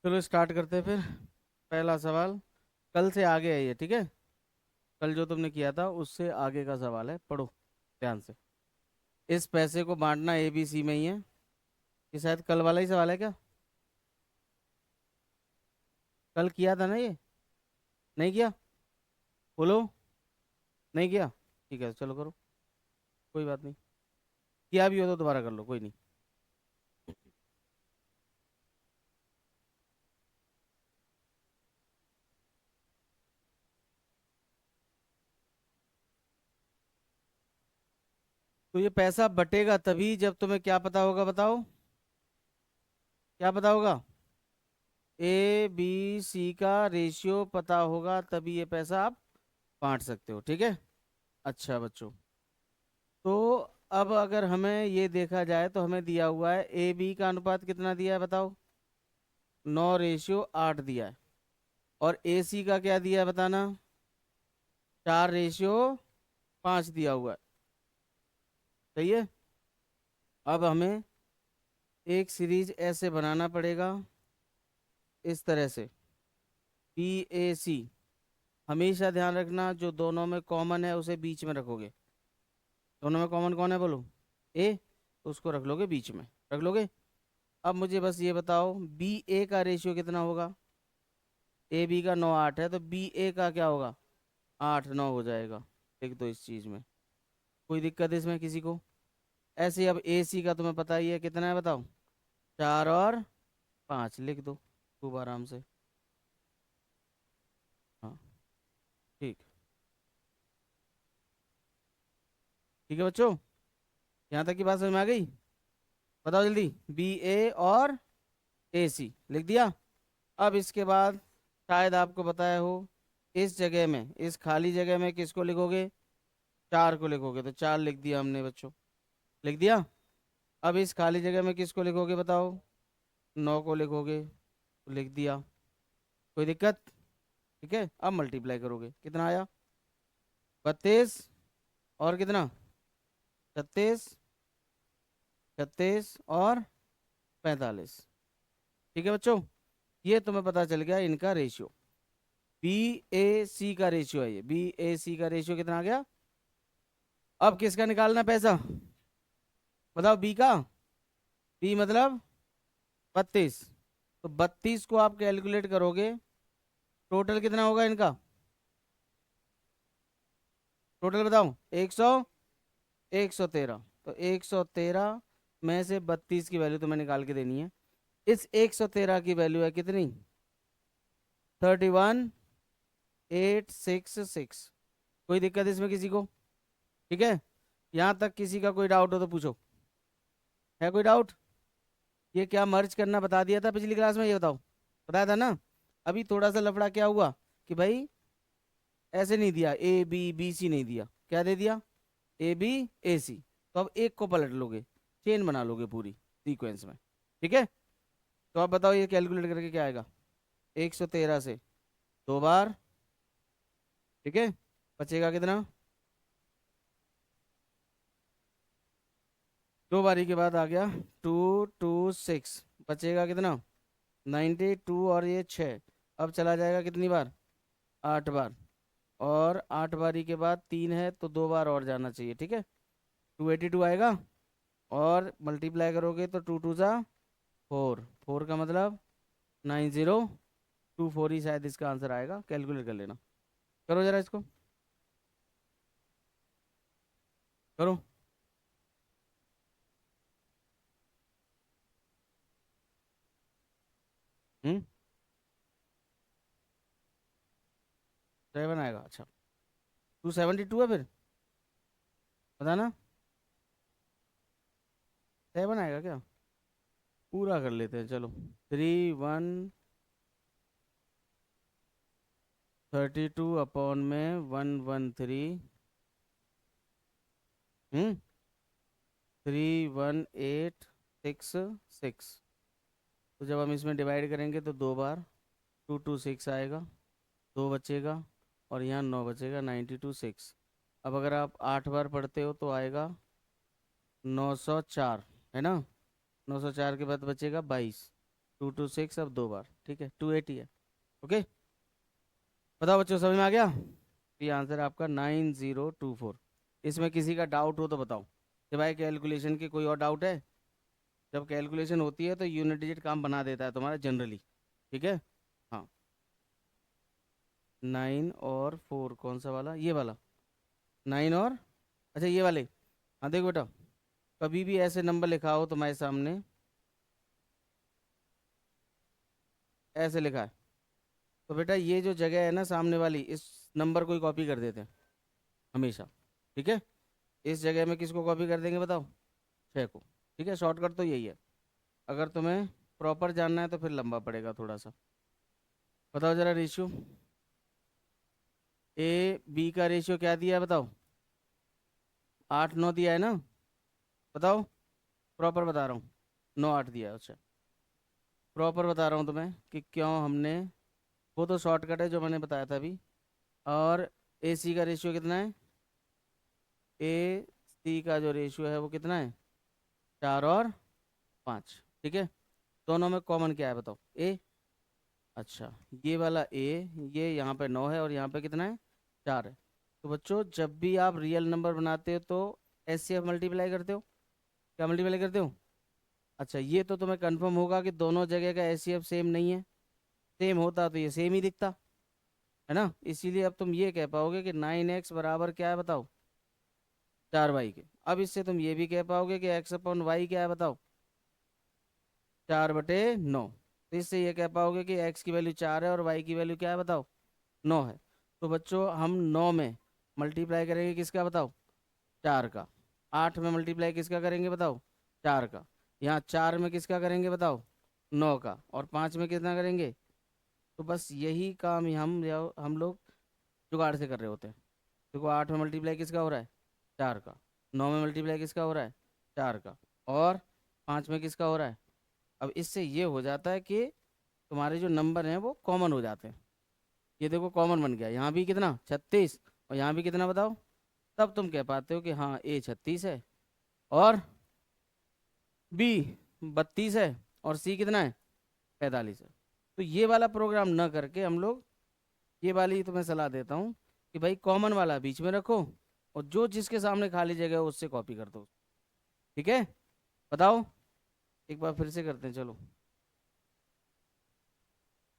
चलो स्टार्ट करते हैं फिर। पहला सवाल कल से आगे है ये, ठीक है। कल जो तुमने किया था उससे आगे का सवाल है, पढ़ो ध्यान से। इस पैसे को बांटना ए बी सी में ही है। ये शायद कल वाला ही सवाल है क्या? कल किया था ना ये? नहीं किया? बोलो। नहीं किया? ठीक है चलो करो, कोई बात नहीं। किया भी हो तो दोबारा कर लो, कोई नहीं। तो ये पैसा बटेगा तभी जब तुम्हें क्या पता होगा, बताओ। क्या पता होगा? ए बी सी का रेशियो पता होगा तभी ये पैसा आप बांट सकते हो, ठीक है। अच्छा बच्चों, तो अब अगर हमें ये देखा जाए तो हमें दिया हुआ है ए बी का अनुपात कितना दिया है बताओ। 9:8 दिया है। और ए सी का क्या दिया है बताना। 4:5 दिया हुआ है। सही है। अब हमें एक सीरीज ऐसे बनाना पड़ेगा, इस तरह से। बी ए सी, हमेशा ध्यान रखना जो दोनों में कॉमन है उसे बीच में रखोगे। दोनों में कॉमन कौन है बोलो? ए। तो उसको रख लोगे बीच में, रख लोगे। अब मुझे बस ये बताओ बी ए का रेशियो कितना होगा। ए बी का 9:8 है तो बी ए का क्या होगा? 8:9 हो जाएगा। लिख दो इस चीज में। कोई दिक्कत है इसमें किसी को? ऐसे ही अब ए सी का तुम्हें पता ही है कितना है, बताओ। 4 और 5 लिख दो खूब आराम से। हाँ ठीक। ठीक है बच्चों, यहाँ तक की बात समझ में आ गई? बताओ जल्दी। बी ए और ए सी लिख दिया। अब इसके बाद शायद आपको बताया हो, इस जगह में, इस खाली जगह में किसको लिखोगे? 4 को लिखोगे, तो 4 लिख दिया हमने बच्चों। लिख दिया। अब इस खाली जगह में किसको लिखोगे बताओ? 9 को लिखोगे, तो लिख दिया। कोई दिक्कत? ठीक है, अब मल्टीप्लाई करोगे, कितना आया? 32। और कितना? 36। 36 और 45। ठीक है बच्चों, ये तुम्हें पता चल गया इनका रेशियो। बी ए सी का रेशियो है ये। बी ए सी का रेशियो कितना आ गया? अब किसका निकालना पैसा? बताओ बी का। बी मतलब 32। तो 32 को आप कैलकुलेट करोगे, टोटल कितना होगा इनका? टोटल बताओ। 113। तो 113 में से 32 की वैल्यू तुम्हें निकाल के देनी है। इस 113 की वैल्यू है कितनी? 31,866। कोई दिक्कत इसमें किसी को? ठीक है, यहाँ तक किसी का कोई डाउट हो तो पूछो। है कोई डाउट? ये क्या मर्ज करना बता दिया था पिछली क्लास में, ये बताओ। बताया था ना। अभी थोड़ा सा लफड़ा क्या हुआ कि भाई ऐसे नहीं दिया, ए बी बी सी नहीं दिया, क्या दे दिया? ए बी ए सी। तो अब एक को पलट लोगे, चेन बना लोगे पूरी सीक्वेंस में। ठीक है, तो अब बताओ ये कैलकुलेट करके क्या आएगा? 113 से 2 बार, ठीक है, बचेगा कितना? 2 बारी के बाद आ गया 226। बचेगा कितना? 92। और ये 6। अब चला जाएगा कितनी बार? 8 बार। और 8 बारी के बाद 3 है तो 2 बार और जाना चाहिए, ठीक है। 282 आएगा। और मल्टीप्लाई करोगे तो 2 2 जा 4। 4 का मतलब 9024 ही शायद इसका आंसर आएगा, कैलकुलेट कर लेना। करो जरा इसको, करो। हम्म। 7 आएगा, अच्छा। 272 है फिर, बताना। 7 आएगा क्या? पूरा कर लेते हैं चलो। 3132 में 113। 31866। तो जब हम इसमें डिवाइड करेंगे तो 2 बार, 226 आएगा। 2 बचेगा और यहाँ 9 बचेगा, 92 6। अब अगर आप 8 बार पढ़ते हो तो आएगा 904, है ना। 904 के बाद बचेगा 22। 2 2 6 अब 2 बार, ठीक है, 280 है। ओके, बताओ बच्चों, समझ में आ गया? ये आंसर आपका 9024। इसमें किसी का डाउट हो तो बताओ कि भाई कैलकुलेशन की कोई और डाउट है? जब कैलकुलेशन होती है तो यूनिट डिजिट काम बना देता है तुम्हारा जनरली, ठीक है। हाँ, 9 और 4 कौन सा वाला? ये वाला 9 और, अच्छा ये वाले। हाँ देखो बेटा, कभी भी ऐसे नंबर लिखा हो तुम्हारे सामने, ऐसे लिखा है, तो बेटा ये जो जगह है ना सामने वाली, इस नंबर को ही कॉपी कर देते हैं हमेशा, ठीक है। इस जगह में किसको कॉपी कर देंगे बताओ? 6 को, ठीक है। शॉर्टकट तो यही है। अगर तुम्हें प्रॉपर जानना है तो फिर लंबा पड़ेगा थोड़ा सा। बताओ जरा रेशियो, ए बी का रेशियो क्या दिया है बताओ? 8 9 दिया है ना? बताओ, प्रॉपर बता रहा हूँ। 9 8 दिया है, अच्छा। प्रॉपर बता रहा हूँ तुम्हें कि क्यों हमने, वो तो शॉर्टकट है जो मैंने बताया था अभी। और ए सी का रेशियो कितना है? ए सी का जो रेशियो है वो कितना है? 4 और 5, ठीक है। दोनों में कॉमन क्या है बताओ? ए। अच्छा, ये वाला ए, ये यहाँ पे 9 है और यहाँ पे कितना है? 4 है। तो बच्चों जब भी आप रियल नंबर बनाते हो तो एस सी एफ मल्टीप्लाई करते हो, क्या मल्टीप्लाई करते हो? अच्छा, ये तो तुम्हें कंफर्म होगा कि दोनों जगह का एस सी एफ सेम नहीं है। सेम होता तो ये सेम ही दिखता, है ना। इसीलिए अब तुम ये कह पाओगे कि 9x बराबर क्या है बताओ? 4y के। अब इससे तुम ये भी कह पाओगे कि x अपॉन वाई क्या है बताओ? 4/9। तो इससे ये कह पाओगे कि x की वैल्यू 4 है और y की वैल्यू क्या है बताओ? 9 है। तो बच्चों हम 9 में मल्टीप्लाई करेंगे किसका बताओ? 4 का। 8 में मल्टीप्लाई किसका करेंगे बताओ? 4 का। यहाँ 4 में किसका करेंगे बताओ? 9 का। और 5 में कितना करेंगे? तो बस यही काम ही हम लोग जुगाड़ से कर रहे होते हैं। देखो, 8 में मल्टीप्लाई किसका हो रहा है? 4 का। 9 में मल्टीप्लाई किसका हो रहा है? 4 का। और 5 में किसका हो रहा है? अब इससे ये हो जाता है कि तुम्हारे जो नंबर हैं वो कॉमन हो जाते हैं। ये देखो कॉमन बन गया, यहाँ भी कितना? 36, और यहाँ भी कितना बताओ? तब तुम कह पाते हो कि हाँ ए 36 है और बी 32 है और सी कितना है? 45 है। तो ये वाला प्रोग्राम न करके हम लोग ये वाली तुम्हें सलाह देता हूँ कि भाई कॉमन वाला बीच में रखो और जो जिसके सामने खाली जगह है उससे कॉपी कर दो, ठीक है। बताओ, एक बार फिर से करते हैं, चलो।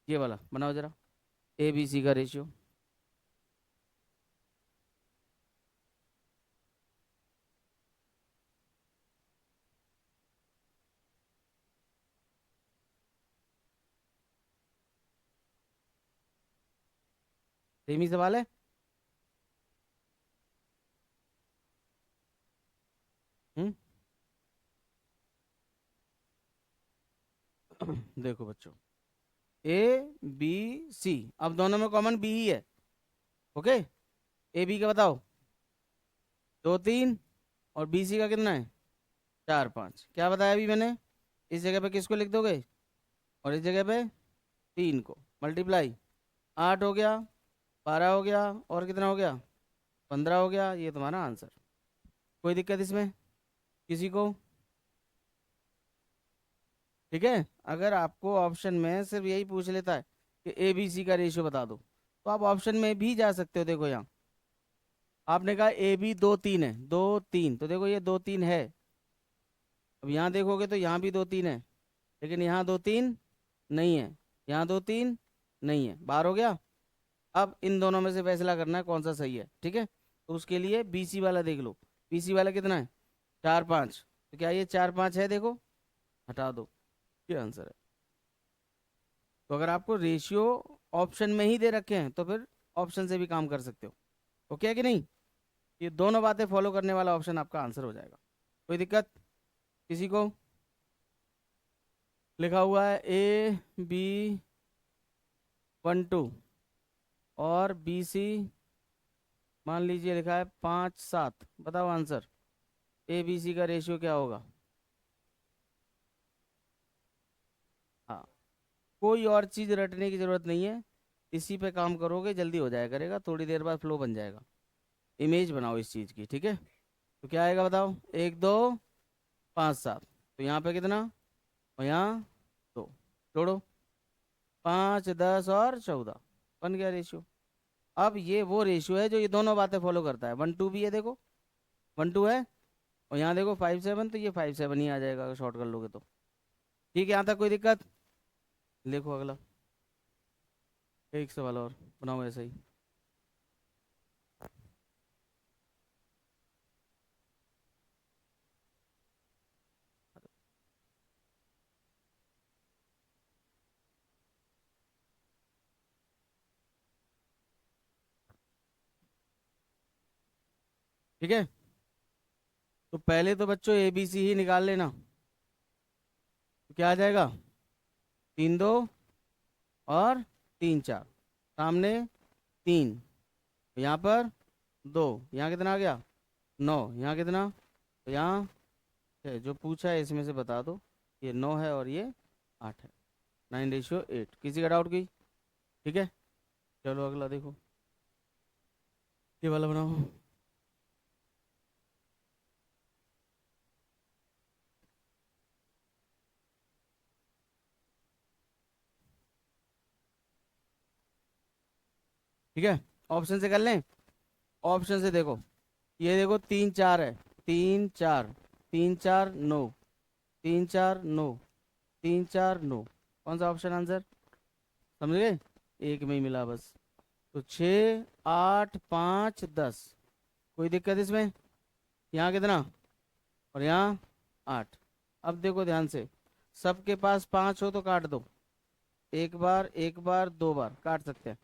ये वाला बनाओ जरा, ए बी सी का रेशियो। सेम ही सवाल है। हम्म। देखो बच्चों, ए बी सी, अब दोनों में कॉमन बी ही है, ओके। ए बी का बताओ? 2 3। और बी सी का कितना है? 4 5। क्या बताया अभी मैंने? इस जगह पे किसको लिख दोगे और इस जगह पे 3 को मल्टीप्लाई, 8 हो गया, 12 हो गया, और कितना हो गया? 15 हो गया। ये तुम्हारा आंसर। कोई दिक्कत इसमें किसी को? ठीक है। अगर आपको ऑप्शन में सिर्फ यही पूछ लेता है कि ए बी सी का रेशियो बता दो, तो आप ऑप्शन में भी जा सकते हो। देखो यहाँ आपने कहा ए बी 2 3 है, 2 3, तो देखो ये 2 3 है। अब यहाँ देखोगे तो यहाँ भी 2 3 है, लेकिन यहाँ 2 3 नहीं है, यहाँ 2 3 नहीं है। बार हो गया। अब इन दोनों में से फैसला करना है कौन सा सही है, ठीक है। तो उसके लिए बी सी वाला देख लो। बी सी वाला कितना है? 4 5। तो क्या ये 4 5 है? देखो, हटा दो, ये आंसर है। तो अगर आपको रेशियो ऑप्शन में ही दे रखे हैं तो फिर ऑप्शन से भी काम कर सकते हो, ओके है कि नहीं। ये दोनों बातें फॉलो करने वाला ऑप्शन आपका आंसर हो जाएगा। कोई दिक्कत किसी को? लिखा हुआ है A B 1 2 और BC मान लीजिए लिखा है 5 7। बताओ आंसर, ABC का रेशियो क्या होगा? हाँ, कोई और चीज़ रटने की ज़रूरत नहीं है। इसी पे काम करोगे जल्दी हो जाया करेगा, थोड़ी देर बाद फ्लो बन जाएगा। इमेज बनाओ इस चीज़ की, ठीक है। तो क्या आएगा बताओ? 1 2 5 7। तो यहाँ पे कितना और यहाँ 2। जोड़ो, 5, 10 और 14, बन गया रेशियो। अब ये वो रेशियो है जो ये दोनों बातें फॉलो करता है। 1 2 भी है, देखो 1 2 है, और यहाँ देखो 5 7, तो ये 5 7 ही आ जाएगा अगर शॉर्ट कर लोगे तो। ठीक है, यहाँ तक कोई दिक्कत? लिखो अगला, एक सवाल और बनाओ ऐसे ही। ठीक है, तो पहले तो बच्चों ए बी सी ही निकाल लेना। तो क्या आ जाएगा? 3 2 और 3 4, सामने 3, यहाँ पर 2, यहाँ कितना आ गया? 9, यहाँ कितना? तो यहाँ जो पूछा है इसमें से बता दो। ये 9 है और ये 8 है। 9:8। किसी का डाउट की? ठीक है, चलो अगला देखो, ये वाला बनाओ। ठीक है, ऑप्शन से कर लें। ऑप्शन से देखो, ये देखो 3 4 है, 3 4, 3 4 9, 3 4 9, 3 4 9, कौन सा ऑप्शन आंसर? समझ गए? एक में ही मिला बस। तो 6 8 5 10, कोई दिक्कत इसमें? यहाँ कितना और यहाँ 8। अब देखो ध्यान से, सबके पास 5 हो तो काट दो, एक बार एक बार दो बार काट सकते हैं,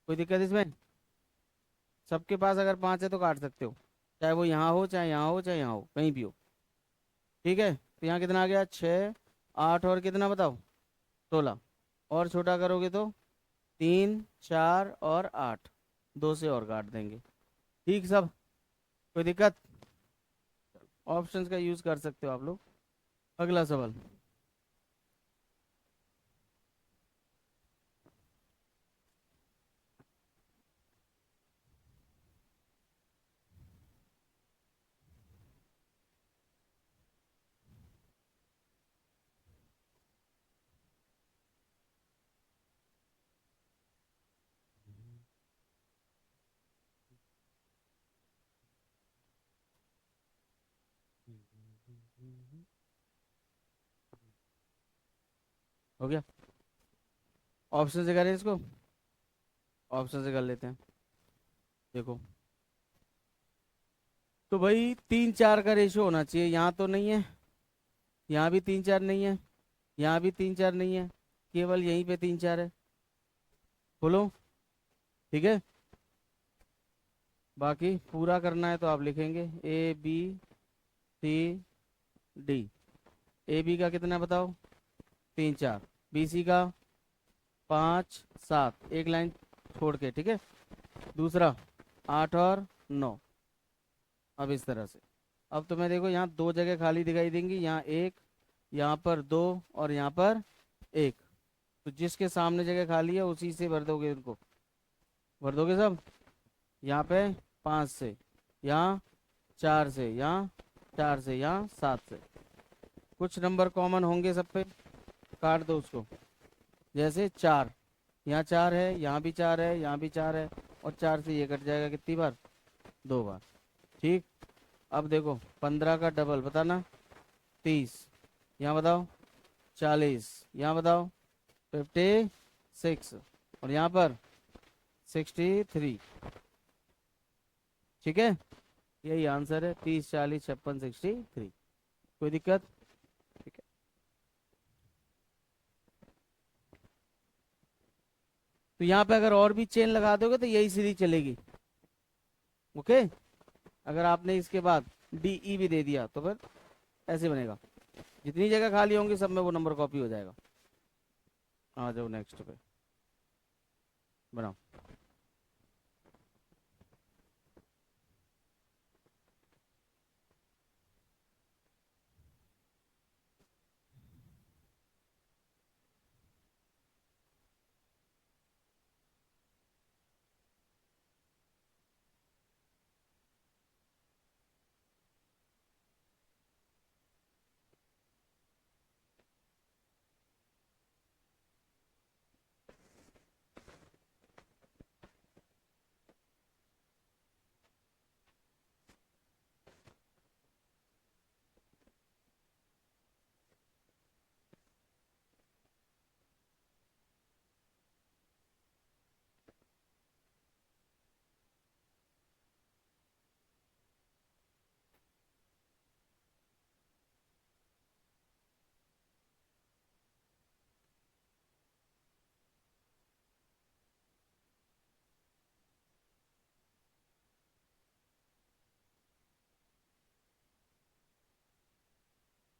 कोई दिक्कत इसमें? सबके पास अगर 5 है तो काट सकते हो, चाहे वो यहाँ हो चाहे यहाँ हो चाहे यहाँ हो, कहीं भी हो। ठीक है, तो यहाँ कितना आ गया? 6 8 और कितना बताओ? 16। और छोटा करोगे तो 3 4 और 8, 2 से और काट देंगे। ठीक सब, कोई दिक्कत? ऑप्शंस का यूज कर सकते हो आप लोग। अगला सवाल। हो गया? ऑप्शन से करें इसको? ऑप्शन से कर लेते हैं। देखो, तो भाई 3 4 का रेशियो होना चाहिए, यहाँ तो नहीं है, यहाँ भी 3 4 नहीं है, यहाँ भी 3 4 नहीं है, केवल यहीं पे 3 4 है। बोलो, ठीक है। बाकी पूरा करना है तो आप लिखेंगे A B C D. A B का कितना है बताओ? 3 4। बी सी का 5 7, एक लाइन छोड़ के, ठीक है। दूसरा 8 और 9। अब इस तरह से, अब तुम्हें देखो यहाँ दो जगह खाली दिखाई देंगी, यहाँ एक, यहाँ पर दो, और यहाँ पर एक। तो जिसके सामने जगह खाली है उसी से भर दोगे उनको, भर दोगे सब। यहाँ पे 5 से, यहाँ 4 से, यहाँ 4 से, यहाँ 7 से। कुछ नंबर कॉमन होंगे सब पे, काट दो उसको। जैसे 4, यहाँ 4 है, यहाँ भी 4 है, यहाँ भी 4 है, और 4 से ये कट जाएगा कितनी बार? 2 बार। ठीक। अब देखो 15 का डबल बताना, 30। यहाँ बताओ 40, यहाँ बताओ 56, और यहाँ पर 63। ठीक है, यही आंसर है, 30 40 56 63। कोई दिक्कत? ठीक है, तो यहाँ पे अगर और भी चेन लगा दोगे तो यही सीरीज चलेगी। ओके, अगर आपने इसके बाद डी ई भी दे दिया तो फिर ऐसे बनेगा, जितनी जगह खाली होंगी सब में वो नंबर कॉपी हो जाएगा। आ जाओ नेक्स्ट पे, बनाओ।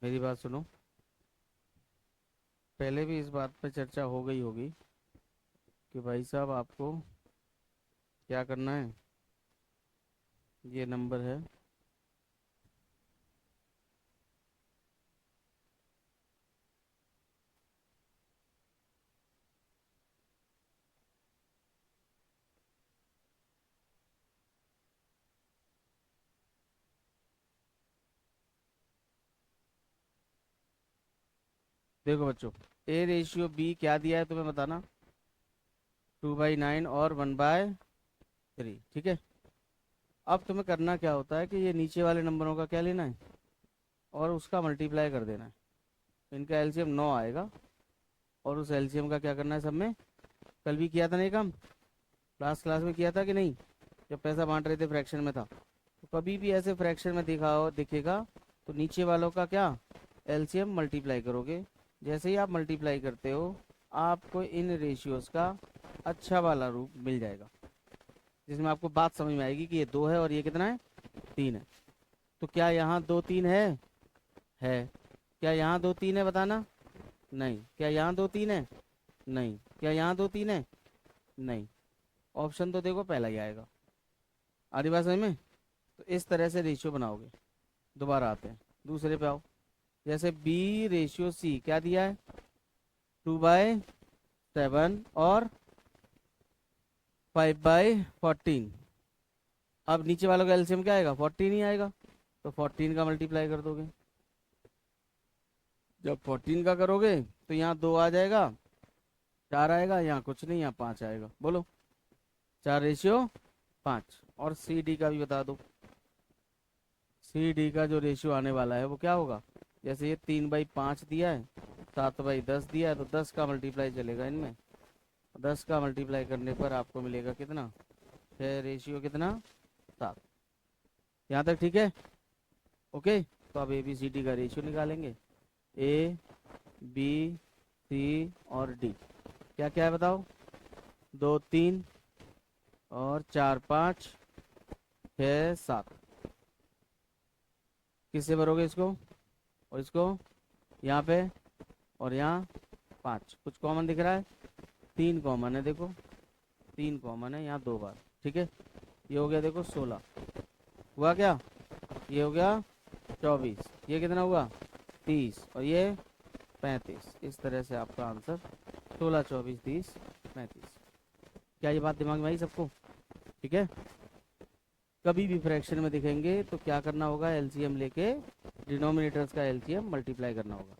मेरी बात सुनो, पहले भी इस बात पे चर्चा हो गई होगी कि भाई साहब आपको क्या करना है। ये नंबर है, देखो बच्चों, ए रेशियो बी क्या दिया है तुम्हें बताना, 2/9 और 1/3, ठीक है। अब तुम्हें करना क्या होता है कि ये नीचे वाले नंबरों का क्या लेना है और उसका मल्टीप्लाई कर देना है। इनका एलसीएम 9 आएगा और उस एलसीएम का क्या करना है सब में। कल भी किया था ना ये काम, लास्ट क्लास में किया था कि नहीं, जब पैसा बांट रहे थे फ्रैक्शन में था। तो कभी भी ऐसे फ्रैक्शन में दिखेगा तो नीचे वालों का क्या एलसीएम मल्टीप्लाई करोगे। जैसे ही आप मल्टीप्लाई करते हो आपको इन रेशियोज का अच्छा वाला रूप मिल जाएगा, जिसमें आपको बात समझ में आएगी कि ये 2 है और ये कितना है, 3 है। तो क्या यहाँ 2 3 है। क्या यहाँ 2 3 है बताना, नहीं। क्या यहाँ 2 3 है, नहीं। क्या यहाँ 2 3 है, नहीं। ऑप्शन तो देखो पहला ही आएगा। आधी बात समझ में। तो इस तरह से रेशियो बनाओगे। दोबारा आते हैं, दूसरे पे आओ। जैसे बी रेशियो सी क्या दिया है, 2/7 और 5/14। अब नीचे वालों का एलसीएम क्या आएगा, 14 ही आएगा। तो 14 का मल्टीप्लाई कर दोगे। जब 14 का करोगे तो यहाँ 2 आ जाएगा, 4 आएगा, यहाँ कुछ नहीं, यहाँ 5 आएगा। बोलो, 4/5। और सी डी का भी बता दो। सी डी का जो रेशियो आने वाला है वो क्या होगा, जैसे ये 3/5 दिया है, 7/10 दिया है, तो 10 का मल्टीप्लाई चलेगा इनमें। 10 का मल्टीप्लाई करने पर आपको मिलेगा कितना, है रेशियो कितना, 7। यहाँ तक ठीक है, ओके। तो अब ए बी सी डी का रेशियो निकालेंगे। ए बी सी और डी क्या क्या है बताओ, 2 3 और 4 5 6 7। किससे भरोगे इसको और इसको, यहाँ पे और यहाँ 5। कुछ कॉमन दिख रहा है, 3 कॉमन है, देखो 3 कॉमन है यहाँ 2 बार, ठीक है। ये हो गया देखो 16, हुआ क्या, ये हो गया 24, ये कितना हुआ 30 और ये 35। इस तरह से आपका आंसर 16 24 30 35। क्या ये बात दिमाग में आई सबको, ठीक है। कभी भी फ्रैक्शन में दिखेंगे तो क्या करना होगा, एलसीएम लेके डिनोमिनेटर्स का एलसीएम मल्टीप्लाई करना होगा।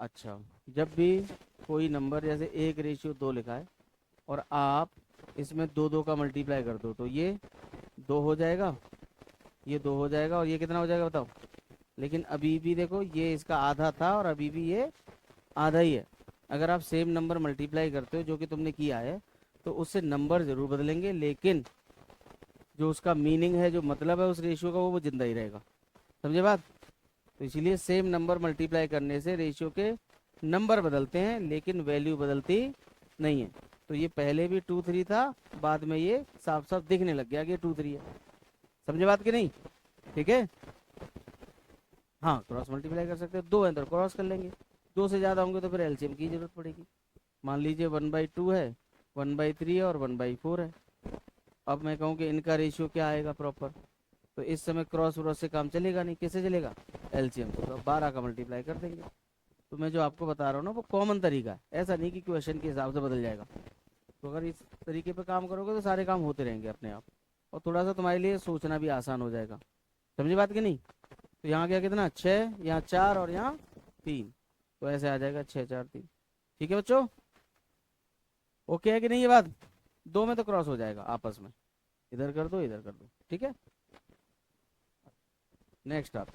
अच्छा, जब भी कोई नंबर जैसे 1/2 लिखा है और आप इसमें 2 2 का मल्टीप्लाई कर दो तो ये 2 हो जाएगा, ये 2 हो जाएगा और ये कितना हो जाएगा बताओ। लेकिन अभी भी देखो ये इसका आधा था और अभी भी ये आधा ही है। अगर आप सेम नंबर मल्टीप्लाई करते हो जो कि तुमने किया है तो उससे नंबर जरूर बदलेंगे, लेकिन जो उसका मीनिंग है, जो मतलब है उस रेशियो का, वो जिंदा ही रहेगा। समझे बात। तो इसीलिए सेम नंबर मल्टीप्लाई करने से रेशियो के नंबर बदलते हैं लेकिन वैल्यू बदलती नहीं है। तो ये पहले भी 2 3 था, बाद में ये साफ साफ दिखने लग गया कि ये 2 3 है। समझे बात कि नहीं, ठीक है। हाँ, क्रॉस मल्टीप्लाई कर सकते हैं, 2 है तो क्रॉस कर लेंगे, 2 से ज़्यादा होंगे तो फिर एलसीएम की जरूरत पड़ेगी। मान लीजिए 1/2 है, 1/3 है और 1/4 है। अब मैं कहूँ कि इनका रेशियो क्या आएगा प्रॉपर, तो इस समय क्रॉस व्रॉस से काम चलेगा नहीं, किससे चलेगा, एलसीएम से। तो 12 का मल्टीप्लाई कर देंगे। तो मैं जो आपको बता रहा हूँ ना वो कॉमन तरीका है, ऐसा नहीं कि क्वेश्चन के हिसाब से बदल जाएगा। तो अगर इस तरीके पे काम करोगे तो सारे काम होते रहेंगे अपने आप, और थोड़ा सा तुम्हारे लिए सोचना भी आसान हो जाएगा। समझी बात कि नहीं। तो यहाँ क्या कितना 6, यहाँ 4 और यहाँ 3, तो ऐसे आ जाएगा 6 4 3। ठीक है बच्चों, ओके है कि नहीं ये बात। 2 में तो क्रॉस हो जाएगा आपस में, इधर कर दो इधर कर दो, ठीक है। नेक्स्ट आप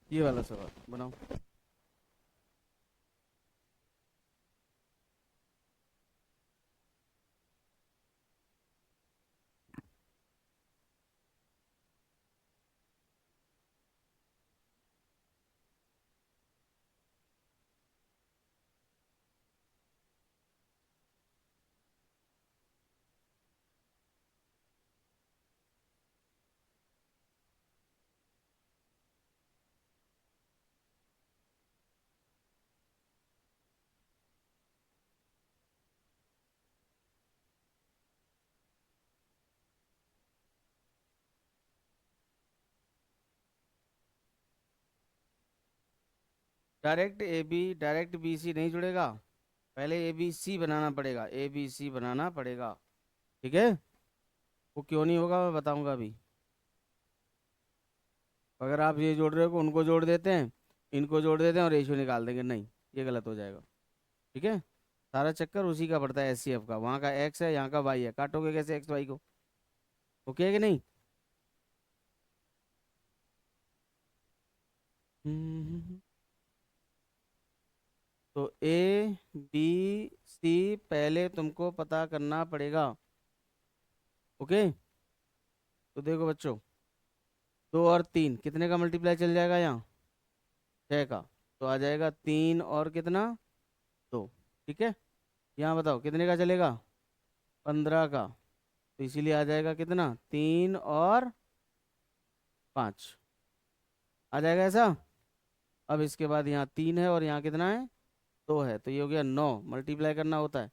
ये वाला सवाल बनाओ। डायरेक्ट बी सी नहीं जुड़ेगा, पहले ए बी सी बनाना पड़ेगा, ए बी सी बनाना पड़ेगा। ठीक है, वो क्यों नहीं होगा मैं बताऊंगा अभी। अगर आप ये जोड़ रहे हो उनको जोड़ देते हैं, इनको जोड़ देते हैं और रेशियो निकाल देंगे, नहीं, ये गलत हो जाएगा। ठीक है, सारा चक्कर उसी का पड़ता है, एस सी एफ का। वहाँ का एक्स है, यहाँ का वाई है, काटोगे कैसे एक्स वाई को? ओके है कि नहीं? हम्म, तो ए बी सी पहले तुमको पता करना पड़ेगा। ओके, तो देखो बच्चों, 2 और 3 कितने का मल्टीप्लाई चल जाएगा यहाँ? 6 का। तो आ जाएगा 3 और कितना? 2। ठीक है, यहाँ बताओ कितने का चलेगा? 15 का। तो इसीलिए आ जाएगा कितना? 3 और 5 आ जाएगा ऐसा। अब इसके बाद यहाँ 3 है और यहाँ कितना है? 2 है, तो ये हो गया 9। मल्टीप्लाई करना होता है,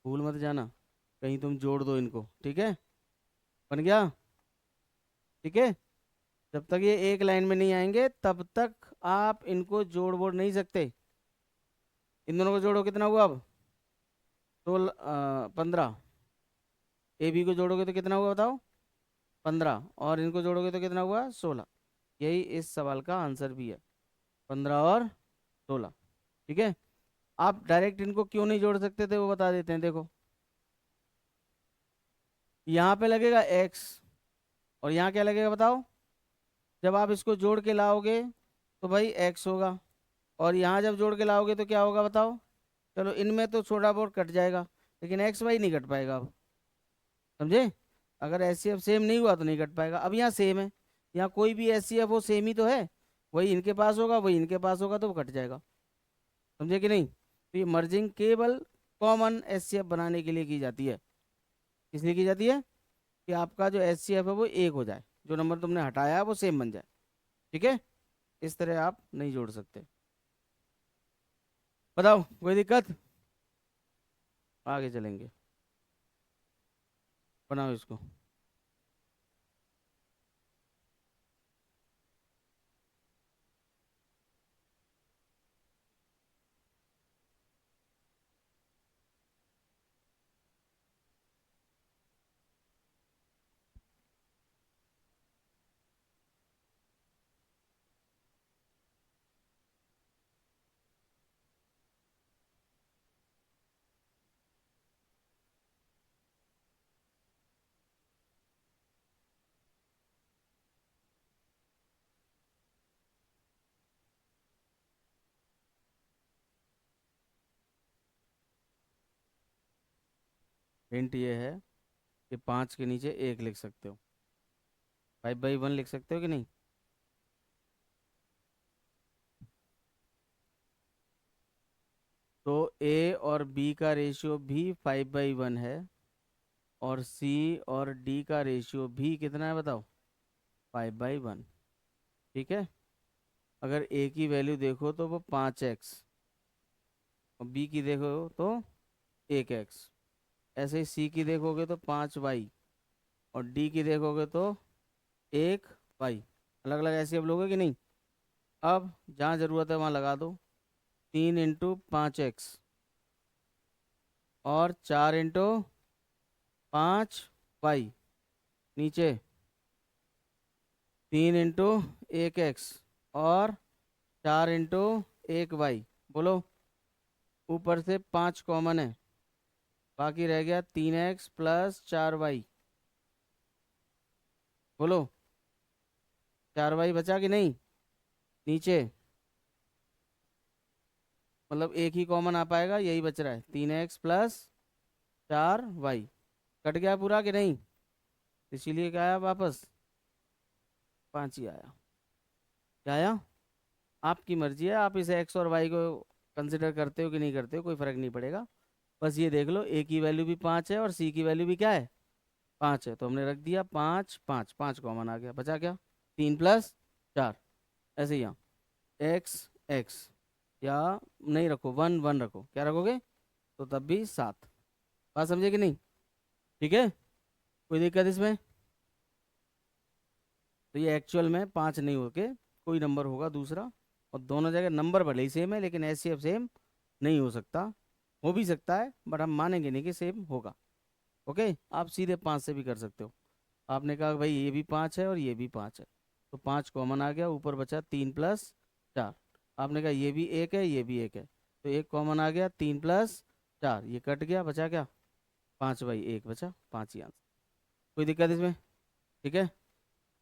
भूल मत जाना, कहीं तुम जोड़ दो इनको। ठीक है, बन गया? ठीक है, जब तक ये एक लाइन में नहीं आएंगे तब तक आप इनको जोड़ बोड़ नहीं सकते। इन दोनों को जोड़ो, कितना हुआ अब? 15। ए बी को जोड़ोगे तो कितना हुआ बताओ? 15। और इनको जोड़ोगे तो कितना हुआ? 16। यही इस सवाल का आंसर भी है, 15 और 16। ठीक है, आप डायरेक्ट इनको क्यों नहीं जोड़ सकते थे वो बता देते हैं। देखो, यहाँ पे लगेगा x और यहाँ क्या लगेगा बताओ? जब आप इसको जोड़ के लाओगे तो भाई x होगा, और यहाँ जब जोड़ के लाओगे तो क्या होगा बताओ? चलो, इनमें तो थोड़ा बहुत कट जाएगा, लेकिन एक्स वाई नहीं कट पाएगा अब। समझे? अगर एस सी एफ सेम नहीं हुआ तो नहीं कट पाएगा। अब यहाँ सेम है, यहाँ कोई भी एस सी एफ हो सेम ही तो है, वही इनके पास होगा वही इनके पास होगा, तो वो कट जाएगा। समझे कि नहीं? तो ये मर्जिंग केवल कॉमन एस सी एफ बनाने के लिए की जाती है। किस लिए की जाती है? कि आपका जो एस सी एफ है वो एक हो जाए, जो नंबर तुमने हटाया है वो सेम बन जाए। ठीक है, इस तरह आप नहीं जोड़ सकते। बताओ, कोई दिक्कत? आगे चलेंगे, बनाओ इसको। हिंट ये है कि 5 के नीचे 1 लिख सकते हो, 5/1 लिख सकते हो कि नहीं? तो ए और बी का रेशियो भी 5/1 है, और सी और डी का रेशियो भी कितना है बताओ? 5/1। ठीक है, अगर ए की वैल्यू देखो तो वो 5x, और बी की देखो तो 1x। ऐसे ही सी की देखोगे तो 5y, और डी की देखोगे तो 1y। अलग अलग ऐसे अब लोगे कि नहीं? अब जहाँ ज़रूरत है वहाँ लगा दो। 3 × 5x और 4 × 5y। नीचे 3 × 1x और 4 × 1y। बोलो, ऊपर से 5 कॉमन है, बाकी रह गया 3x + 4y। बोलो, 4y बचा कि नहीं? नीचे मतलब एक ही कॉमन आ पाएगा, यही बच रहा है, 3x + 4y। कट गया पूरा कि नहीं? इसीलिए क्या आया वापस? 5 ही आया। क्या आया? आपकी मर्जी है, आप इस एक्स और वाई को कंसिडर करते हो कि नहीं करते हो, कोई फर्क नहीं पड़ेगा। बस ये देख लो, ए की वैल्यू भी 5 है और सी की वैल्यू भी क्या है? 5 है, तो हमने रख दिया 5 5 5 कॉमन आ गया, बचा क्या? 3 + 4। ऐसे ही यहाँ एक्स एक्स, या नहीं रखो, 1 1 रखो, क्या रखोगे? तो तब भी 7। बात समझे कि नहीं? ठीक है, कोई दिक्कत इसमें? तो ये एक्चुअल में 5 नहीं होके कोई नंबर होगा दूसरा, और दोनों जगह नंबर भले ही सेम है लेकिन एचसीएफ सेम नहीं हो सकता। हो भी सकता है बट हम मानेंगे नहीं कि सेम होगा। ओके, आप सीधे 5 से भी कर सकते हो। आपने कहा भाई ये भी 5 है और ये भी 5 है, तो 5 कॉमन आ गया, ऊपर बचा 3 + 4। आपने कहा ये भी एक है ये भी एक है, तो एक कॉमन आ गया, 3 + 4 ये कट गया, बचा क्या, 5/1 बचा, 5 ही आंसर। कोई दिक्कत इसमें? ठीक है।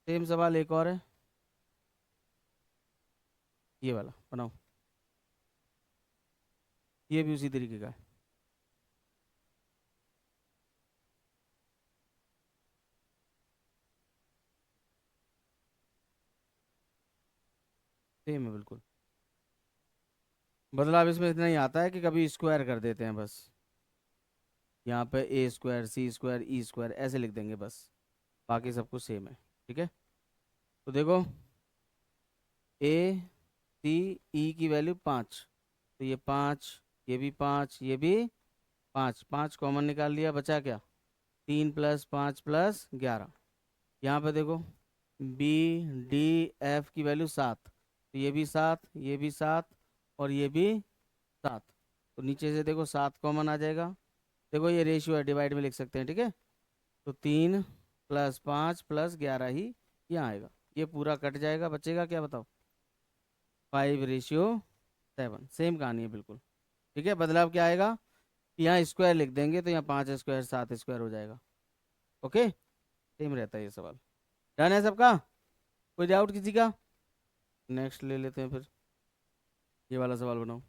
सेम सवाल एक और है, ये वाला बनाओ, ये भी उसी तरीके का है। सेम है बिल्कुल। बदलाव इसमें इतना ही आता है कि कभी स्क्वायर कर देते हैं बस, यहाँ पे A² C² E² ऐसे लिख देंगे बस, बाकी सब कुछ सेम है। ठीक है, तो देखो A C E की वैल्यू 5, तो ये 5, ये भी 5, ये भी 5, 5 कॉमन निकाल लिया, बचा क्या, 3 + 5 + 11। यहाँ पे देखो B D F की वैल्यू 7, तो ये भी 7, ये भी 7 और ये भी 7, तो नीचे से देखो 7 कॉमन आ जाएगा। देखो ये रेशियो है, डिवाइड में लिख सकते हैं, ठीक है। तो 3 + 5 + 11 ही यहाँ आएगा, ये पूरा कट जाएगा, बचेगा क्या बताओ, 5/7। सेम कहानी है बिल्कुल। ठीक है, बदलाव क्या आएगा कि यहाँ स्क्वायर लिख देंगे, तो यहाँ 5² 7² हो जाएगा। ओके, सेम रहता है ये सवाल। डन है सबका? कोई डाउट किसी का? नेक्स्ट ले लेते हैं फिर, ये वाला सवाल बनाओ।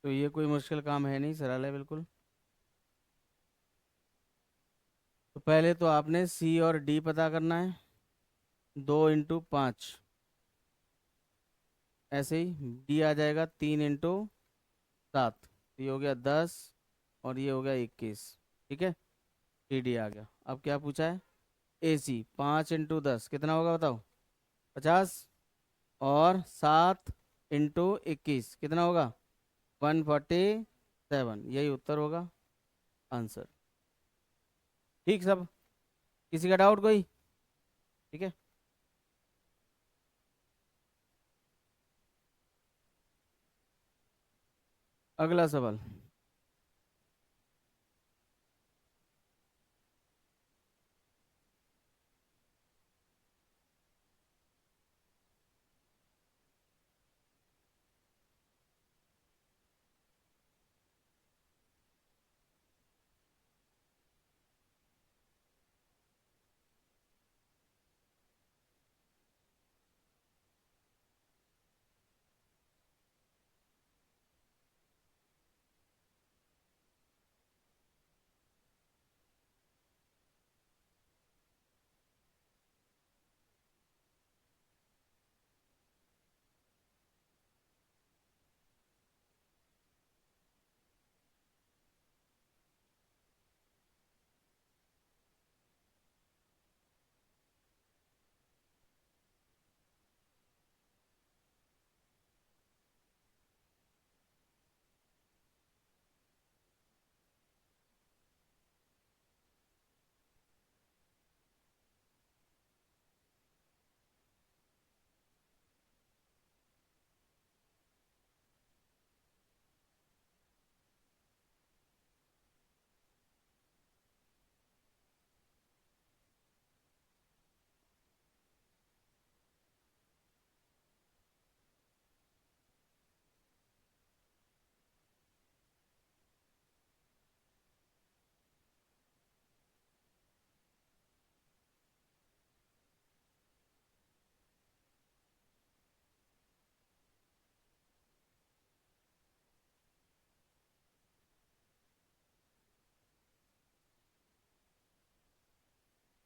तो ये कोई मुश्किल काम है नहीं, सरल है बिल्कुल। तो पहले तो आपने C और D पता करना है, 2 × 5, ऐसे ही D आ जाएगा 3 × 7, तो ये हो गया 10 और ये हो गया 21। ठीक है, D आ गया। अब क्या पूछा है, AC 5 × 10 कितना होगा बताओ, 50, और 7 × 21 कितना होगा, 147, यही उत्तर होगा, आंसर। ठीक सब, किसी का डाउट कोई? ठीक है, अगला सवाल।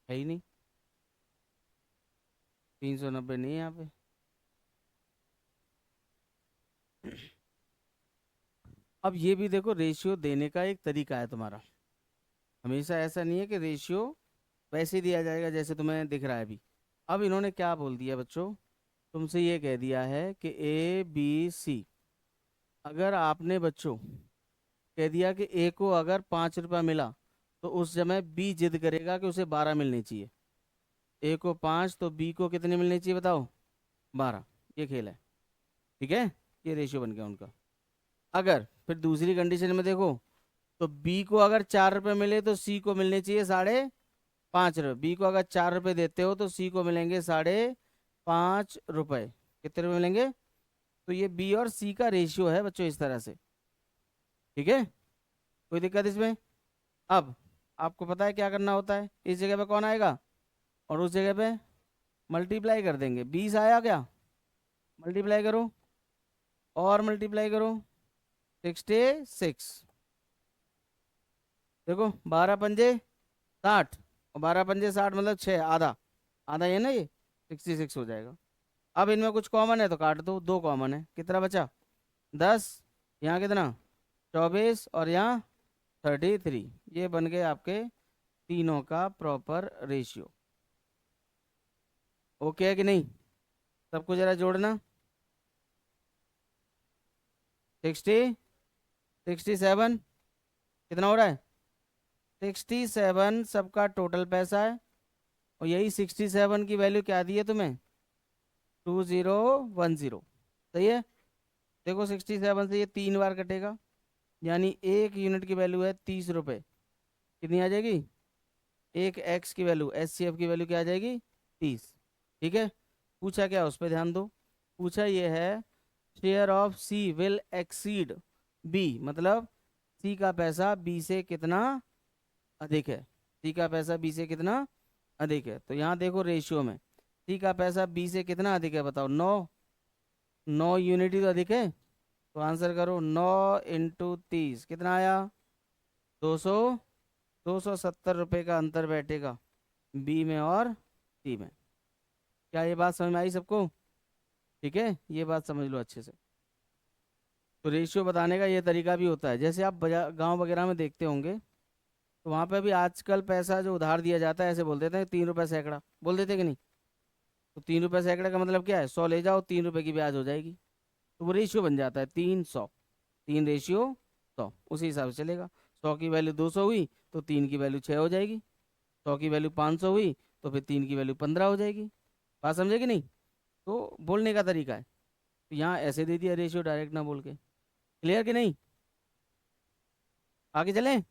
है ही नहीं। 390 नहीं है यहाँ पे। अब ये भी देखो, रेशियो देने का एक तरीका है तुम्हारा। हमेशा ऐसा नहीं है कि रेशियो वैसे ही दिया जाएगा जैसे तुम्हें दिख रहा है अभी। अब इन्होंने क्या बोल दिया बच्चों, तुमसे ये कह दिया है कि ABC। अगर आपने बच्चों कह दिया कि A को अगर 5 रुपया मिला, तो उस समय B जिद करेगा कि उसे 12 मिलने चाहिए। A को 5 तो B को कितने मिलने चाहिए बताओ, 12। ये खेल है, ठीक है। ये रेशियो बन गया उनका। अगर फिर दूसरी कंडीशन में देखो, तो B को अगर 4 रुपये मिले तो C को मिलने चाहिए 5.5 रुपये। B को अगर 4 रुपये देते हो तो C को मिलेंगे 5.5 रुपये। कितने रुपये मिलेंगे? तो ये B और C का रेशियो है बच्चों, इस तरह से, ठीक है। कोई दिक्कत इसमें? अब आपको पता है क्या करना होता है, इस जगह पे कौन आएगा और उस जगह पे मल्टीप्लाई कर देंगे। 20 आया क्या, मल्टीप्लाई करो और मल्टीप्लाई करो, 66। देखो 12 पंजे 60, और 12 पंजे 60 मतलब 6, आधा। आधा ये ना, ये 66 हो जाएगा। अब इनमें कुछ कॉमन है तो काट दो, दो कॉमन है, कितना बचा? 10। यहाँ कितना? 24। और यहाँ 33। ये बन गए आपके तीनों का प्रॉपर रेशियो। ओके है कि नहीं? सबको जरा जोड़ना। 60, 67, कितना हो रहा है? 67 सबका टोटल पैसा है। और यही 67 की वैल्यू क्या दी है तुम्हें? 2010। सही है। देखो 67 से ये 3 बार कटेगा, यानी 1 यूनिट की वैल्यू है 30 रुपये। कितनी आ जाएगी? एक एक्स की वैल्यू, SCF की वैल्यू क्या आ जाएगी? 30। ठीक है। पूछा क्या, उस पर ध्यान दो। पूछा ये है, share of C will exceed B, मतलब C का पैसा B से कितना अधिक है। C का पैसा B से कितना अधिक है, तो यहाँ देखो रेशियो में C का पैसा B से कितना अधिक है बताओ? 9। 9 यूनिट ही तो अधिक है, तो आंसर करो 9 × 30 कितना आया? 200। 270 रुपये का अंतर बैठेगा बी में और सी में। क्या ये बात समझ में आई सबको? ठीक है, ये बात समझ लो अच्छे से। तो रेशियो बताने का ये तरीका भी होता है, जैसे आप गांव वगैरह में देखते होंगे, तो वहाँ पे भी आजकल पैसा जो उधार दिया जाता है ऐसे बोल देते हैं 3 रुपये सैकड़ा, बोल देते कि नहीं? तो 3 रुपये सैकड़ा का मतलब क्या है? 100 ले जाओ, 3 रुपये की ब्याज हो जाएगी। तो वो रेशियो बन जाता है 300। 3:100, उसी हिसाब से चलेगा। 100 की वैल्यू 200 हुई तो 3 की वैल्यू 6 हो जाएगी। 100 की वैल्यू 500 हुई तो फिर 3 की वैल्यू 15 हो जाएगी। बात समझे कि नहीं? तो बोलने का तरीका है। तो यहाँ ऐसे दे दिया रेशियो, डायरेक्ट ना बोल के। क्लियर कि नहीं? आगे चलें?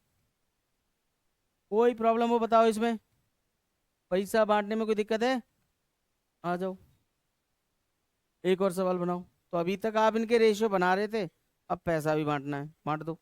कोई प्रॉब्लम हो बताओ इसमें? पैसा बांटने में कोई दिक्कत है? आ जाओ, एक और सवाल बनाओ। तो अभी तक आप इनके रेशियो बना रहे थे, अब पैसा भी बांटना है, बांट दो।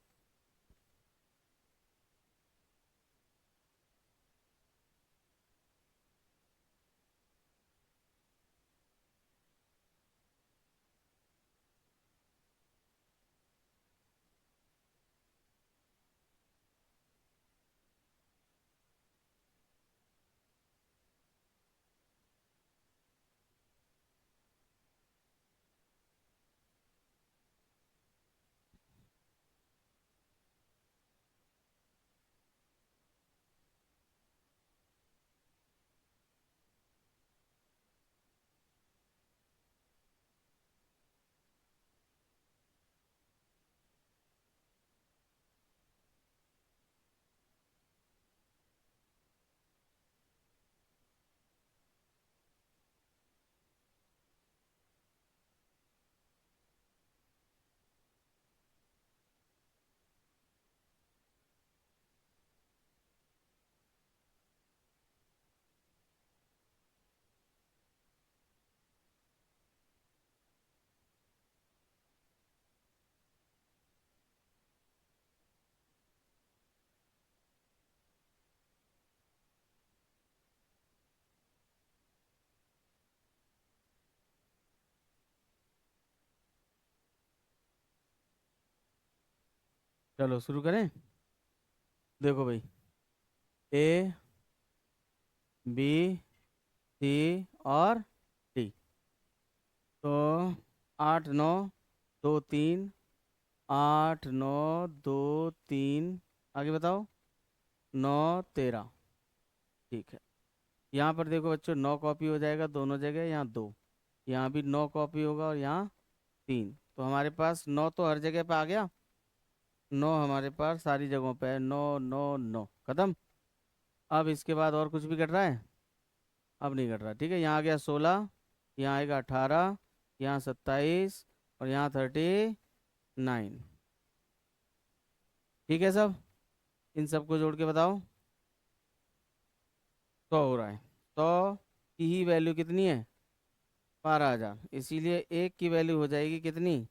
चलो शुरू करें। देखो भाई, A, B, C और तो 8 9 2 3, 8 9 2 3, आगे बताओ, 9 13। ठीक है, यहाँ पर देखो बच्चों 9 कॉपी हो जाएगा दोनों जगह, यहाँ 2, यहाँ भी 9 कॉपी होगा और यहाँ 3। तो हमारे पास 9 तो हर जगह पे आ गया, 9 हमारे पास सारी जगहों पे है, 9 9 9 खत्म। अब इसके बाद और कुछ भी कट रहा है? अब नहीं कट रहा, ठीक है। यहाँ आ गया 16, यहाँ आएगा 18, यहाँ 27 और यहाँ 39। ठीक है सब, इन सबको जोड़ के बताओ 100 हो रहा है। 100 की ही वैल्यू कितनी है? 12,000, इसीलिए एक की वैल्यू हो जाएगी कितनी?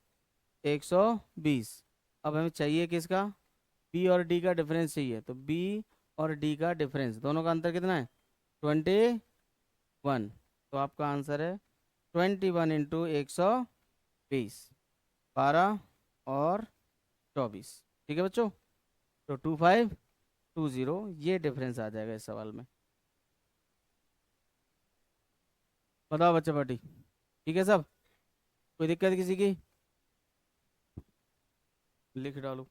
120। अब हमें चाहिए किसका? बी और डी का डिफरेंस चाहिए, तो बी और डी का डिफरेंस, दोनों का अंतर कितना है? 21। तो आपका आंसर है 21 × 120, 12 और 24। ठीक है बच्चों, तो 2520 ये डिफरेंस आ जाएगा इस सवाल में। बताओ बच्चा पार्टी, ठीक है सब? कोई दिक्कत किसी की? लिख डालो।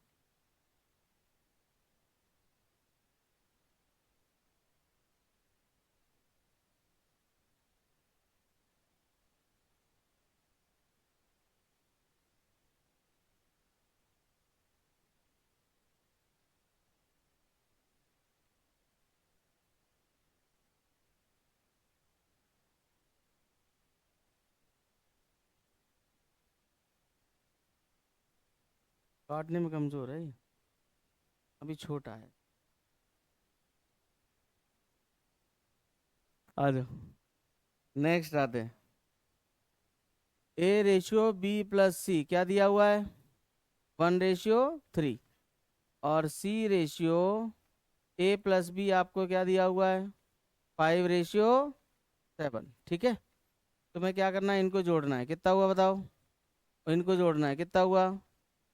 काटने में कमजोर है ये, अभी छोटा है। आ जाओ, नेक्स्ट आते हैं। A/B+C क्या दिया हुआ है? 1/3। और C/A+B आपको क्या दिया हुआ है? 5/7। ठीक है, तुम्हें क्या करना है? इनको जोड़ना है। कितना हुआ बताओ? और इनको जोड़ना है, कितना हुआ?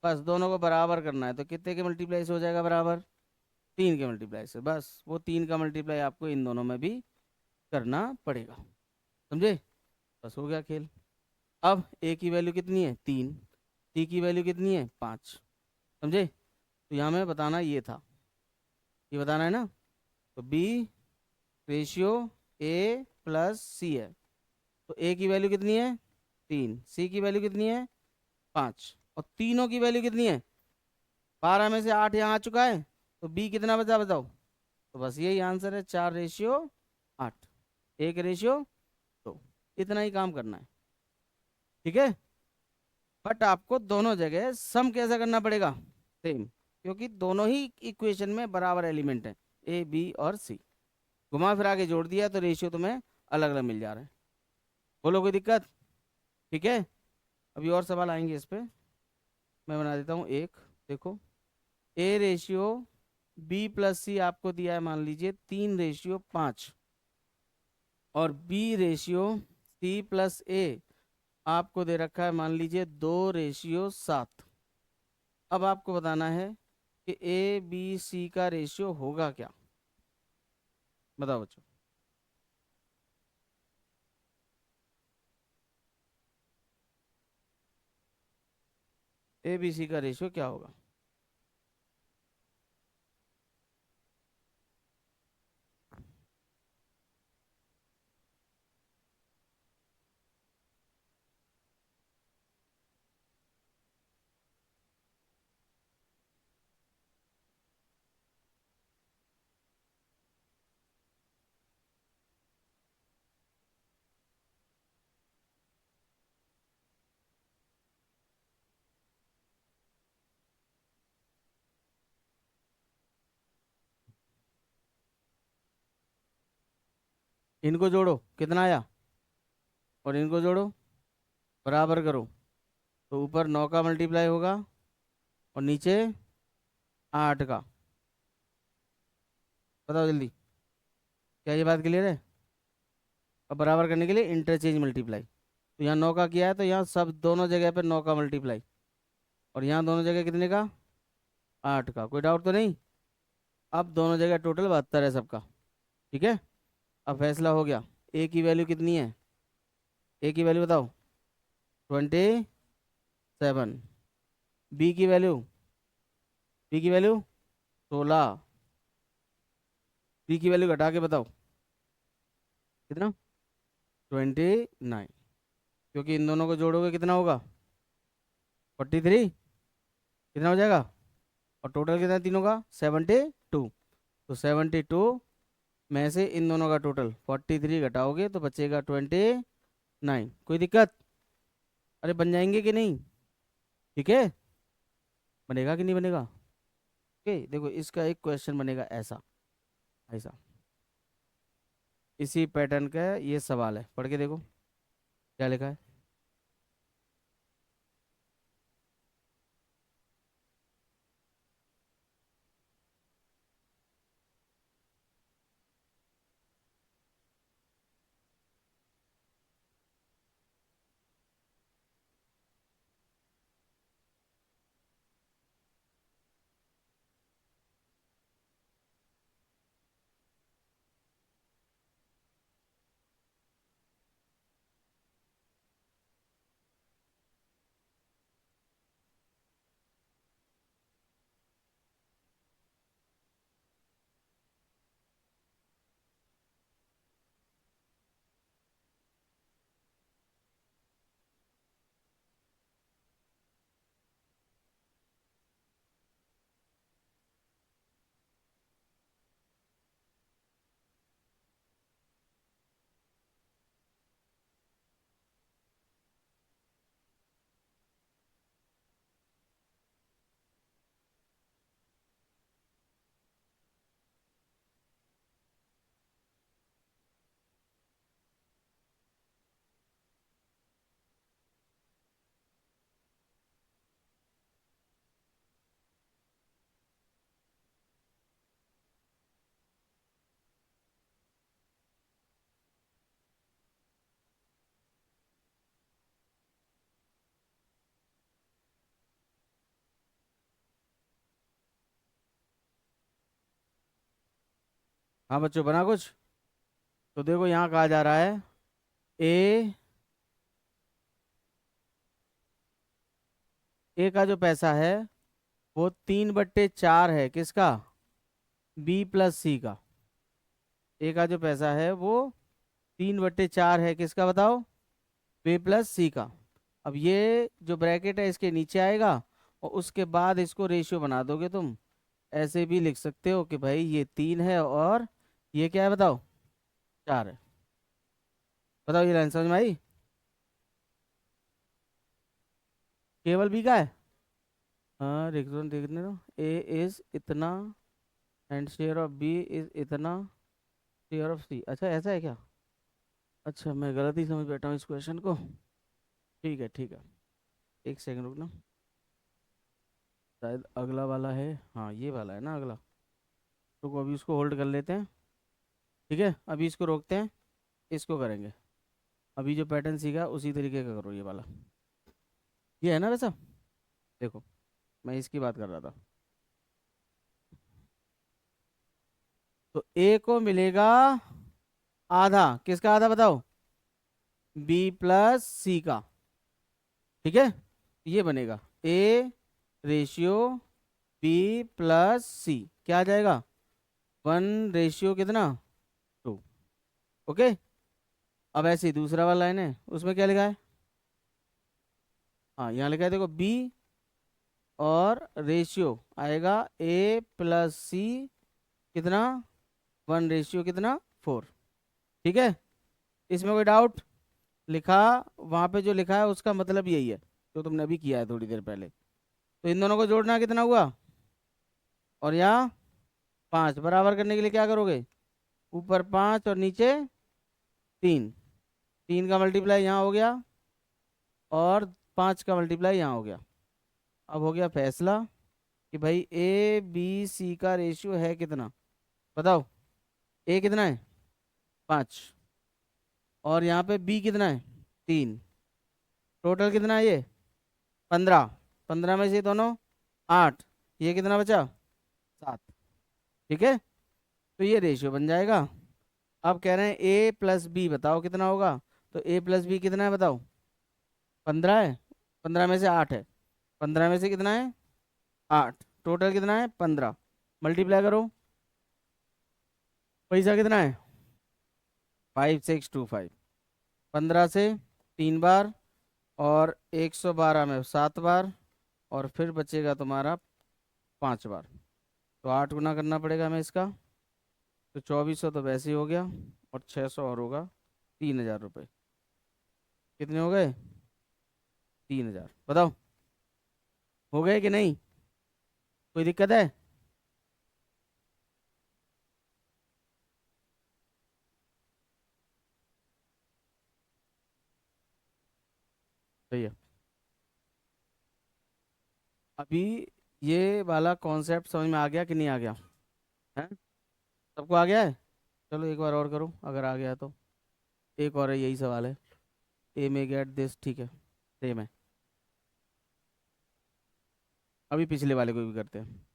बस दोनों को बराबर करना है, तो कितने के मल्टीप्लाई से हो जाएगा बराबर? 3 के मल्टीप्लाई से। बस वो 3 का मल्टीप्लाई आपको इन दोनों में भी करना पड़ेगा, समझे? बस हो गया खेल। अब ए की वैल्यू कितनी है? 3। सी की वैल्यू कितनी है? 5। समझे? तो यहाँ में बताना ये था, ये बताना है ना। तो B/A+C है, तो ए की वैल्यू कितनी है? 3। सी की वैल्यू कितनी है? 5। और तीनों की वैल्यू कितनी है? 12 में से 8 यहाँ आ चुका है, तो बी कितना बचा बताओ? तो बस यही आंसर है, 4/8, 1/2। इतना ही काम करना है, ठीक है। बट आपको दोनों जगह सम कैसा करना पड़ेगा? सेम, क्योंकि दोनों ही इक्वेशन में बराबर एलिमेंट है, ए बी और सी। घुमा फिरा के जोड़ दिया तो रेशियो तुम्हें अलग अलग मिल जा रहा है। बोलो कोई दिक्कत? ठीक है, अभी और सवाल आएंगे इस पे, मैं बना देता हूँ एक। देखो, A/B+C आपको दिया है, मान लीजिए 3/5, और B/C+A आपको दे रखा है, मान लीजिए 2/7। अब आपको बताना है कि A B C का रेशियो होगा क्या? बताओ बच्चों। ABC का रेशियो क्या होगा? इनको जोड़ो, कितना आया? और इनको जोड़ो, बराबर करो, तो ऊपर 9 का मल्टीप्लाई होगा और नीचे 8 का। बताओ जल्दी, क्या ये बात क्लियर है? अब बराबर करने के लिए इंटरचेंज मल्टीप्लाई, तो यहाँ 9 का किया है, तो यहाँ सब दोनों जगह पे 9 का मल्टीप्लाई, और यहाँ दोनों जगह कितने का? 8 का। कोई डाउट तो नहीं? अब दोनों जगह टोटल 72 है सबका, ठीक है। अब फैसला हो गया। ए की वैल्यू कितनी है? ए की वैल्यू बताओ। 27। बी की वैल्यू, बी की वैल्यू 16। बी की वैल्यू घटा के बताओ कितना, 29। क्योंकि इन दोनों को जोड़ोगे कितना होगा, 43। कितना हो जाएगा, और टोटल कितना है तीनों का, 72। तो 72 में से इन दोनों का टोटल 43 घटाओगे तो बचेगा 29। कोई दिक्कत, अरे बन जाएंगे कि नहीं, ठीक है, बनेगा कि नहीं बनेगा। ओके देखो इसका एक क्वेश्चन बनेगा ऐसा, ऐसा, इसी पैटर्न का ये सवाल है, पढ़ के देखो क्या लिखा है। हाँ बच्चों बना कुछ, तो देखो यहाँ कहा जा रहा है ए, ए का जो पैसा है वो 3/4 है किसका, बी प्लस सी का। ए का जो पैसा है वो 3/4 है किसका बताओ, बी प्लस सी का। अब ये जो ब्रैकेट है इसके नीचे आएगा और उसके बाद इसको रेशियो बना दोगे तुम। ऐसे भी लिख सकते हो कि भाई ये 3 है और ये क्या है बताओ, 4 है। बताओ ये लाइन समझ में आई, केवल बी का है। हाँ देखने दो, ए इज इतना and share of B is इतना, शेयर ऑफ सी, अच्छा ऐसा है क्या, अच्छा मैं गलत ही समझ बैठा हूँ इस क्वेश्चन को। ठीक है ठीक है, एक सेकंड रुकना, शायद अगला वाला है, हाँ ये वाला है ना अगला। तो अभी उसको होल्ड कर लेते हैं, ठीक है अभी इसको रोकते हैं, इसको करेंगे। अभी जो पैटर्न सीखा उसी तरीके का करो ये वाला, ये है ना वैसा। देखो मैं इसकी बात कर रहा था, तो ए को मिलेगा आधा, किसका आधा बताओ, बी प्लस सी का, ठीक है। ये बनेगा ए रेशियो बी प्लस सी, क्या आ जाएगा, 1 रेशियो कितना, 2। ओके, अब ऐसे ही दूसरा वाला लाइन है उसमें क्या लिखा है, हाँ यहाँ लिखा है देखो बी, और रेशियो आएगा ए प्लस सी कितना, 1 रेशियो कितना, 4। ठीक है, इसमें कोई डाउट, लिखा वहाँ पे जो लिखा है उसका मतलब यही है जो तुमने अभी किया है थोड़ी देर पहले। तो इन दोनों को जोड़ना कितना हुआ, और यहाँ 5 बराबर करने के लिए क्या करोगे, ऊपर 5 और नीचे 3, 3 का मल्टीप्लाई यहाँ हो गया और 5 का मल्टीप्लाई यहाँ हो गया। अब हो गया फैसला कि भाई ए बी सी का रेशियो है कितना, बताओ, ए कितना है 5 और यहाँ पे बी कितना है 3, टोटल कितना है ये 15, 15 में से दोनों 8, ये कितना बचा 7, ठीक है। तो ये रेशियो बन जाएगा। अब कह रहे हैं ए प्लस बी बताओ कितना होगा, तो ए प्लस बी कितना है बताओ, 15 है, 15 में से 8 है, 15 में से कितना है 8, टोटल कितना है 15, मल्टीप्लाई करो, पैसा कितना है 5625, 15 से 3 बार और 112 में 7 बार, और फिर बचेगा तुम्हारा 5 बार, तो 8 गुना करना पड़ेगा हमें इसका, तो 2400 तो वैसे ही हो गया, और 600 और होगा 3000 रुपये, कितने हो गए 3000, बताओ हो गए कि नहीं, कोई दिक्कत है। सही है। अभी ये वाला कॉन्सेप्ट समझ में आ गया कि नहीं आ गया है, सबको आ गया है। चलो एक बार और करो अगर आ गया है तो, एक और है यही सवाल है, ए में गेट दिस, ठीक है सेम है। अभी पिछले वाले को भी करते हैं,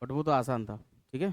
बट वो तो आसान था, ठीक है।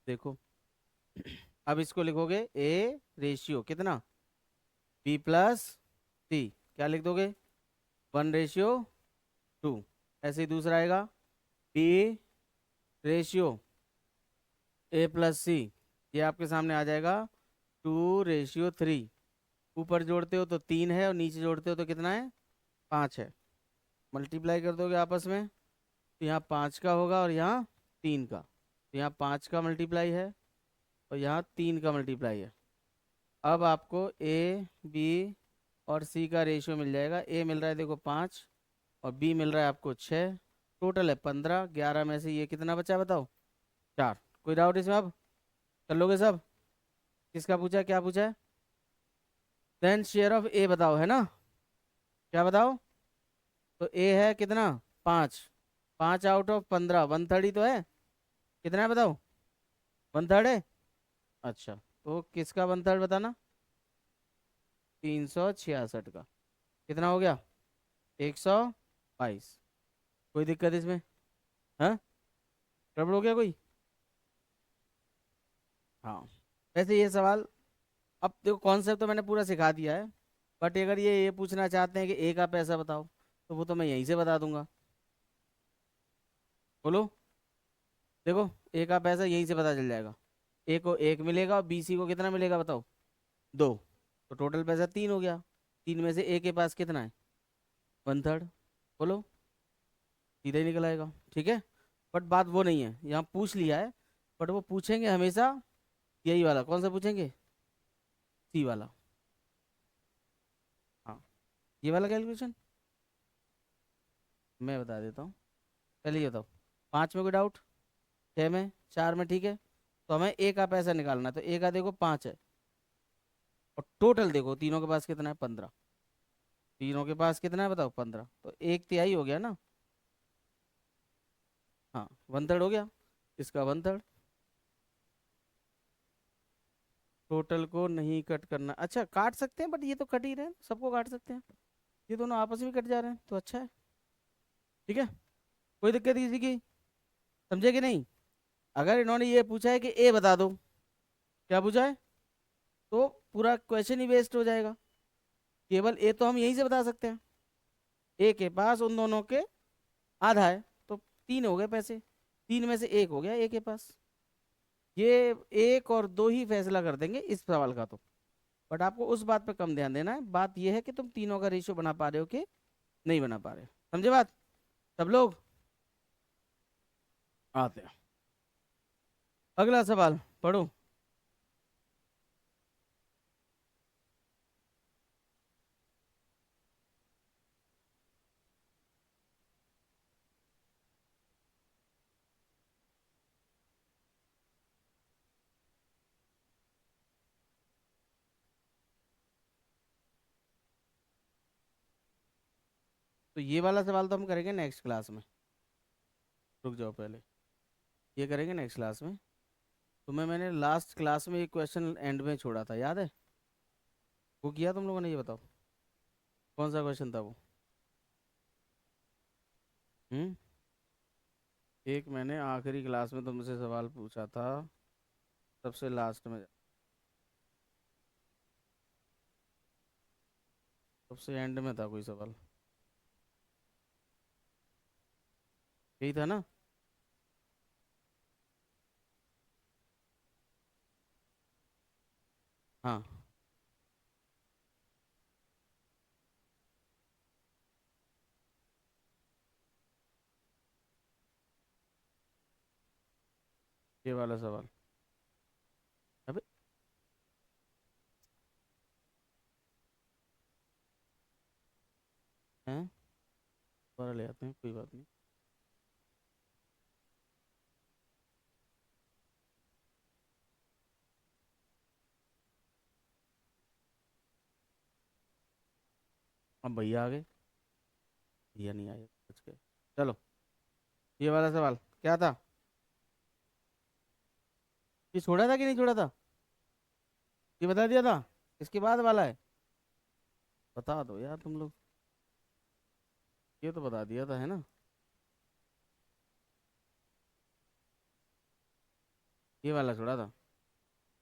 देखो, अब इसको लिखोगे ए रेशियो कितना, B+C, क्या लिख दोगे 1:2, ऐसे ही दूसरा आएगा B/A+C, ये आपके सामने आ जाएगा 2:3, ऊपर जोड़ते हो तो 3 है और नीचे जोड़ते हो तो कितना है 5 है, मल्टीप्लाई कर दोगे आपस में, तो यहाँ 5 का होगा और यहाँ 3 का, तो यहाँ 5 का मल्टीप्लाई है और यहाँ 3 का मल्टीप्लाई है। अब आपको ए बी और सी का रेशियो मिल जाएगा, ए मिल रहा है देखो 5 और बी मिल रहा है आपको 6, टोटल है 15, 11 में से ये कितना बचा बताओ 4, कोई डाउट इसमें अब, कर लोगे सब, किसका पूछा है क्या पूछा है, देन शेयर ऑफ ए बताओ है ना, क्या बताओ, तो ए है कितना 5, 5 आउट ऑफ 15, 1/3 ही तो है, कितना है बताओ 1/3 है, अच्छा तो किसका 1/3 बताना, 366 का, कितना हो गया 122, कोई दिक्कत इसमें, हाँ गड़बड़ हो गया कोई, हाँ। वैसे ये सवाल, अब देखो कॉन्सेप्ट तो मैंने पूरा सिखा दिया है, बट अगर ये पूछना चाहते हैं कि ए का पैसा बताओ, तो वो तो मैं यहीं से बता दूंगा, बोलो, देखो ए का पैसा यहीं से पता चल जाएगा, ए को 1 मिलेगा और बी सी को कितना मिलेगा बताओ 2, तो टोटल पैसा 3 हो गया, 3 में से ए के पास कितना है 1/3, बोलो सीधा ही निकल आएगा, ठीक है। बट बात वो नहीं है, यहाँ पूछ लिया है, बट वो पूछेंगे हमेशा यही वाला, कौन सा पूछेंगे सी वाला, हाँ ये वाला कैलकुलेशन मैं बता देता हूँ, पहले ये बताओ 5 में कोई डाउट, 6 में, 4 में, ठीक है, तो हमें ए का पैसा निकालना है, तो ए का देखो 5 है, और टोटल देखो तीनों के पास कितना है 15, तीनों के पास कितना है बताओ 15, तो 1/3 हो गया ना, हाँ 1/3 हो गया, इसका 1/3, टोटल को नहीं कट करना, अच्छा काट सकते हैं बट ये तो कट ही रहे हैं, सबको काट सकते हैं, ये दोनों आपस में कट जा रहे हैं तो अच्छा है, ठीक है, कोई दिक्कत किसी की, समझे कि नहीं। अगर इन्होंने ये पूछा है कि ए बता दो, क्या पूछा है, तो पूरा क्वेश्चन ही वेस्ट हो जाएगा, केवल ए तो हम यहीं से बता सकते हैं, ए के पास उन दोनों के आधा है, तो 3 हो गए पैसे, 3 में से 1 हो गया ए के पास, ये 1 और 2 ही फैसला कर देंगे इस सवाल का तो, बट आपको उस बात पे कम ध्यान देना है, बात यह है कि तुम तीनों का रेशियो बना पा रहे हो कि नहीं बना पा रहे, समझे बात सब लोग, आते हैं अगला सवाल पढ़ो। तो ये वाला सवाल तो हम करेंगे नेक्स्ट क्लास में। रुक जाओ पहले, ये करेंगे नेक्स्ट क्लास में। तुम्हें मैंने लास्ट क्लास में एक क्वेश्चन एंड में छोड़ा था, याद है? वो किया तुम लोगों ने? ये बताओ कौन सा क्वेश्चन था वो। हम्म। एक मैंने आखिरी क्लास में तुमसे सवाल पूछा था, सबसे लास्ट में, सबसे एंड में था कोई सवाल, यही था ना? हाँ, ये वाला सवाल। अबे हैं, दोबारा ले आते हैं, कोई बात नहीं। अब भैया आ गए, भैया नहीं आए, बच गए। चलो, ये वाला सवाल क्या था? ये छोड़ा था कि नहीं छोड़ा था? ये बता दिया था? इसके बाद वाला है, बता दो यार तुम लोग। ये तो बता दिया था, है ना? ये वाला छोड़ा था।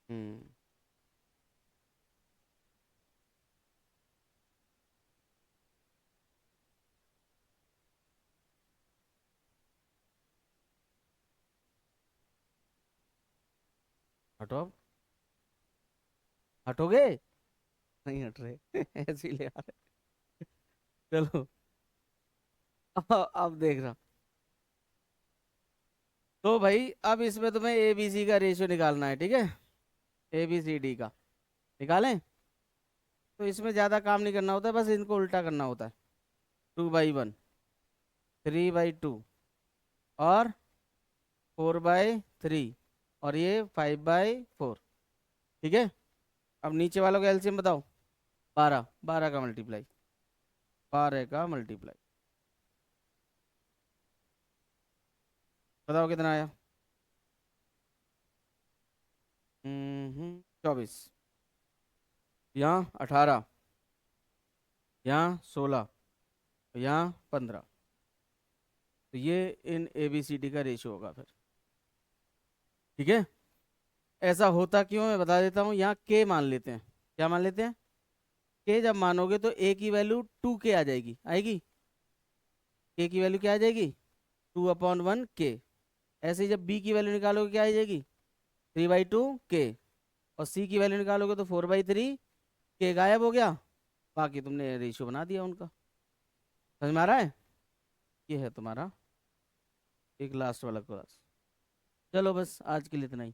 हम्म। हटो अब। हटोगे? नहीं हट रहे ऐसे ही ले आ रहे। चलो, अब देख रहा। तो भाई अब इसमें तुम्हें ए बी सी का रेशियो निकालना है, ठीक है? ए बी सी डी का निकालें? तो इसमें ज़्यादा काम नहीं करना होता है, बस इनको उल्टा करना होता है। 2/1, 3/2, और 4/3, और ये 5/4। ठीक है? अब नीचे वालों का एलसीएम बताओ। 12, 12 का मल्टीप्लाई, 12 का मल्टीप्लाई, बताओ कितना आया? 24, यहाँ 18, यहाँ 16, यहाँ 15। तो ये इन ए बी सी डी का रेशियो होगा फिर। ठीक है? ऐसा होता क्यों है मैं बता देता हूँ। यहाँ के मान लेते हैं, क्या मान लेते हैं? के जब मानोगे तो ए की वैल्यू 2 के आ जाएगी, आएगी? के की वैल्यू क्या आ जाएगी? 2/1 के। ऐसे ही जब बी की वैल्यू निकालोगे क्या आ जाएगी? 3/2 के। और सी की वैल्यू निकालोगे तो 4/3, के गायब हो गया। बाकी तुमने रेशियो बना दिया उनका। समझ में आ रहा है? ये है तुम्हारा एक लास्ट वाला क्लास। चलो बस आज के लिए इतना ही।